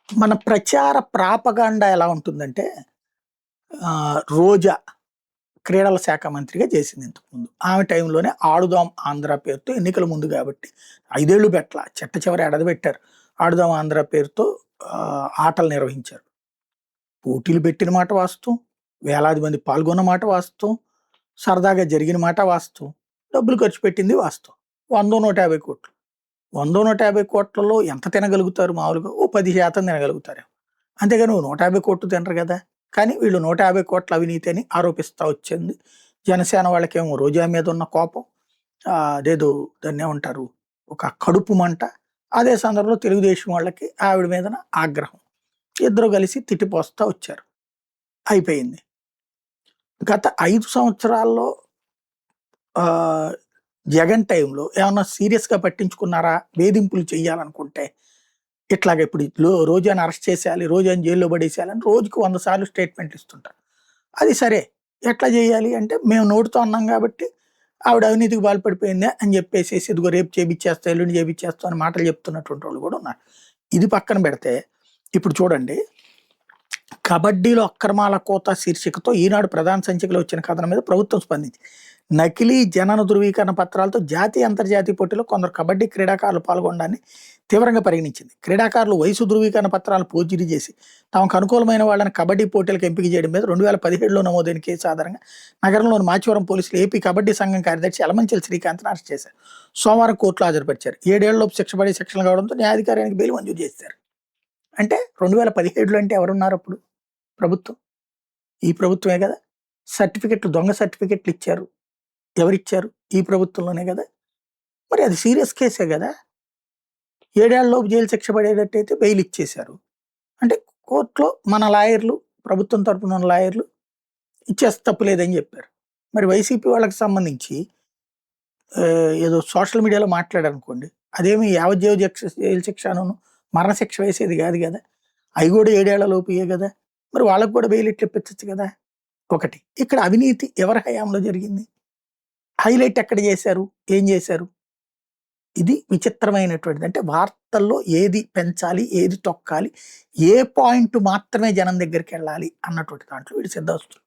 మన ప్రచార ప్రాపగాండా ఎలా ఉంటుందంటే రోజా క్రీడల శాఖ మంత్రిగా చేసింది ఇంతకుముందు. ఆమె టైంలోనే ఆడుదాం ఆంధ్ర పేరుతో ఎన్నికల ముందు కాబట్టి 5 ఏళ్ళు పెట్టల. చిట్ట చివరి ఏడాది పెట్టారు. ఆడుదాం ఆంధ్ర పేరుతో ఆటలు నిర్వహించారు. పోటీలు పెట్టిన మాట వాస్తవం. వేలాది మంది పాల్గొన్న మాట వాస్తవం. సరదాగా జరిగిన మాట వాస్తవం. డబ్బులు ఖర్చు పెట్టింది వాస్తవం. 100, 150 కోట్లు. 100, 150 కోట్లలో ఎంత తినగలుగుతారు మామూలుగా? ఓ 10% తినగలుగుతారేమో. అంతేగాని ఓ 150 కోట్లు తినరు కదా! కానీ వీళ్ళు 150 కోట్ల అవినీతి అని ఆరోపిస్తా వచ్చింది. జనసేన వాళ్ళకేమో రోజా మీద ఉన్న కోపం. అదేదో దాన్నేమంటారు? ఒక కడుపు మంట. అదే సందర్భంలో తెలుగుదేశం వాళ్ళకి ఆవిడ మీదన ఆగ్రహం. ఇద్దరు కలిసి తిట్టిపోస్తా వచ్చారు. అయిపోయింది. గత 5 సంవత్సరాల్లో జగన్ టైంలో ఏమన్నా సీరియస్‌గా పట్టించుకున్నారా? వేధింపులు చేయాలనుకుంటే ఇట్లాగ ఇప్పుడు రోజాని అరెస్ట్ చేసేయాలి, రోజాని జైల్లో పడేసేయాలని రోజుకి 100 సార్లు స్టేట్మెంట్లు ఇస్తుంటారు. అది సరే. ఎట్లా చేయాలి అంటే మేము నోటితో అన్నాం కాబట్టి ఆవిడ అవినీతికి పాల్పడిపోయిందే అని చెప్పేసేసి ఇదిగో రేపు చేపిచ్చేస్తా, ఎల్లుండి చేపిచ్చేస్తా అని మాటలు చెప్తున్నటువంటి వాళ్ళు కూడా ఉన్నారు. ఇది పక్కన పెడితే ఇప్పుడు చూడండి, కబడ్డీలో అక్రమాల కోత శీర్షికతో ఈనాడు ప్రధాన సంచికలో వచ్చిన కథనం మీద ప్రభుత్వం స్పందించి నకిలీ జనన ధృవీకరణ పత్రాలతో జాతీయ అంతర్జాతీయ పోటీలో కొందరు కబడ్డీ క్రీడాకారులు పాల్గొనడాన్ని తీవ్రంగా పరిగణించింది. క్రీడాకారులు వయసు ధృవీకరణ పత్రాలు ఫోర్జరీ చేసి తమకు అనుకూలమైన వాళ్ళని కబడ్డీ పోటీలకు ఎంపిక చేయడం మీద 2017లో నమోదైన కేసు ఆధారంగా నగరంలోని మాచివరం పోలీసులు ఏపీ కబడ్డీ సంఘం కార్యదర్శి యలమంచిలి శ్రీకాంత్ని అరెస్ట్ చేశారు. సోమవారం కోర్టులో హాజరుపరిచారు. 7 ఏళ్లలోపు శిక్ష పడే సెక్షన్లు కావడంతో న్యాయాధికారానికి బెయిల్ మంజూరు చేశారు. అంటే 2017లో అంటే ఎవరున్నారు అప్పుడు? ప్రభుత్వం. ఈ ప్రభుత్వమే కదా! సర్టిఫికెట్లు, దొంగ సర్టిఫికెట్లు ఇచ్చారు. ఎవరిచ్చారు? ఈ ప్రభుత్వంలోనే కదా! మరి అది సీరియస్ కేసే కదా! 7 ఏళ్లలోపు జైలు శిక్ష పడేటట్టయితే బెయిల్ ఇచ్చేశారు. అంటే కోర్టులో మన లాయర్లు, ప్రభుత్వం తరపున ఉన్న లాయర్లు ఇచ్చేస్తే తప్పు లేదని చెప్పారు. మరి వైసీపీ వాళ్ళకి సంబంధించి ఏదో సోషల్ మీడియాలో మాట్లాడారనుకోండి, అదేమి యావజ్జీవ జైలు శిక్షను మరణశిక్ష వేసేది కాదు కదా! అవి కూడా 7 ఏళ్ల లోపుయే కదా! మరి వాళ్ళకు కూడా బెయిల్ ఇట్లా ఇప్పించచ్చు కదా! ఒకటి. ఇక్కడ అవినీతి ఎవరి హయాంలో జరిగింది? హైలైట్ ఎక్కడ చేశారు? ఏం చేశారు? ఇది విచిత్రమైనటువంటిది. అంటే వార్తల్లో ఏది పెంచాలి, ఏది తొక్కాలి, ఏ పాయింట్ మాత్రమే జనం దగ్గరికి వెళ్ళాలి అన్నటువంటి దాంట్లో వీడు సిద్ధహస్తులు.